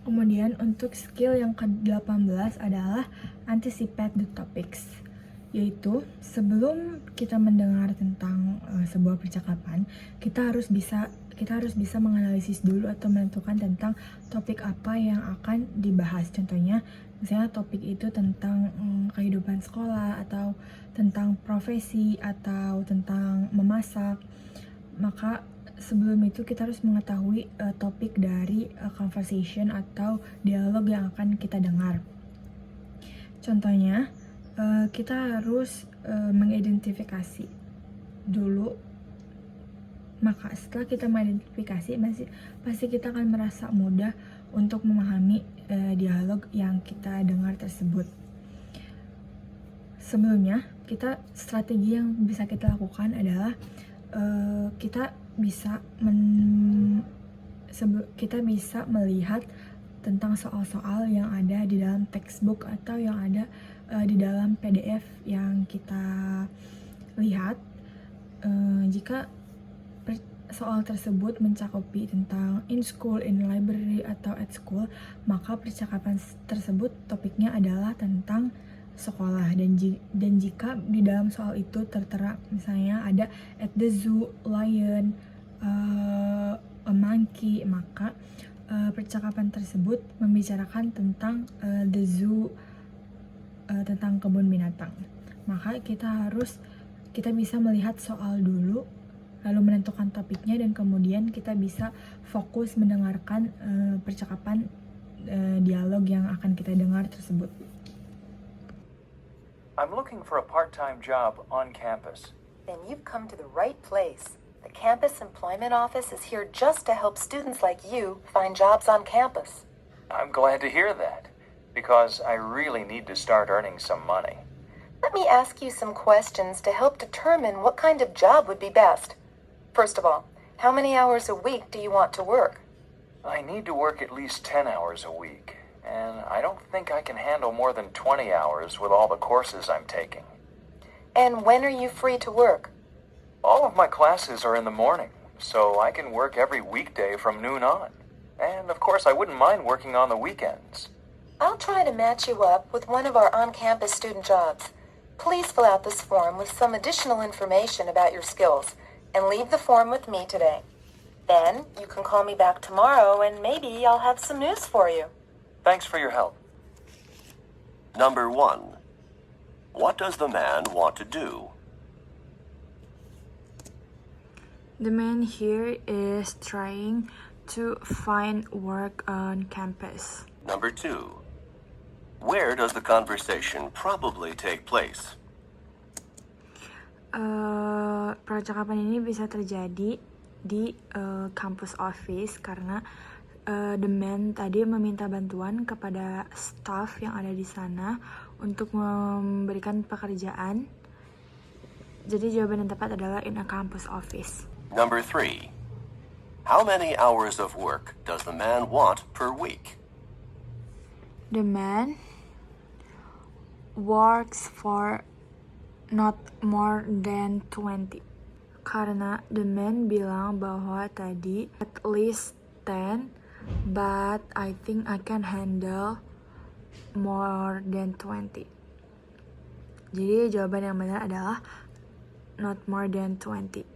Kemudian untuk skill yang ke-18 adalah anticipate the topics, yaitu sebelum kita mendengar tentang sebuah percakapan, kita harus bisa menganalisis dulu atau menentukan tentang topik apa yang akan dibahas. Contohnya, misalnya topik itu tentang kehidupan sekolah, atau tentang profesi, atau tentang memasak. Maka sebelum itu kita harus mengetahui topik dari conversation atau dialog yang akan kita dengar. Contohnya, kita harus mengidentifikasi dulu. Maka setelah kita mengidentifikasi, pasti kita akan merasa mudah untuk memahami dialog yang kita dengar tersebut. Sebelumnya, strategi yang bisa kita lakukan adalah kita bisa melihat tentang soal-soal yang ada di dalam textbook atau yang ada di dalam PDF yang kita lihat. Jika soal tersebut mencakupi tentang in school, in library, atau at school, maka percakapan tersebut topiknya adalah tentang sekolah. Dan jika di dalam soal itu tertera misalnya ada at the zoo, lion, a monkey, maka percakapan tersebut membicarakan tentang the zoo, tentang kebun binatang. Maka kita bisa melihat soal dulu, lalu menentukan topiknya, dan kemudian kita bisa fokus mendengarkan percakapan dialog yang akan kita dengar tersebut. I'm looking for a part-time job on campus. Then you've come to the right place. The Campus Employment Office is here just to help students like you find jobs on campus. I'm glad to hear that, because I really need to start earning some money. Let me ask you some questions to help determine what kind of job would be best. First of all, how many hours a week do you want to work? I need to work at least 10 hours a week, and I don't think I can handle more than 20 hours with all the courses I'm taking. And when are you free to work? All of my classes are in the morning, so I can work every weekday from noon on. And of course, I wouldn't mind working on the weekends. I'll try to match you up with one of our on-campus student jobs. Please fill out this form with some additional information about your skills, and leave the form with me today. Then you can call me back tomorrow and maybe I'll have some news for you. Thanks for your help. Number 1. What does the man want to do? The man here is trying to find work on campus. Number 2. Where does the conversation probably take place? Percakapan ini bisa terjadi di campus office karena the man tadi meminta bantuan kepada staff yang ada di sana untuk memberikan pekerjaan. Jadi jawaban yang tepat adalah in a campus office. Number 3. How many hours of work does the man want per week? The man works for not more than 20. Karena the man bilang bahwa tadi at least 10, but I think I can handle more than 20. Jadi jawaban yang benar adalah not more than 20.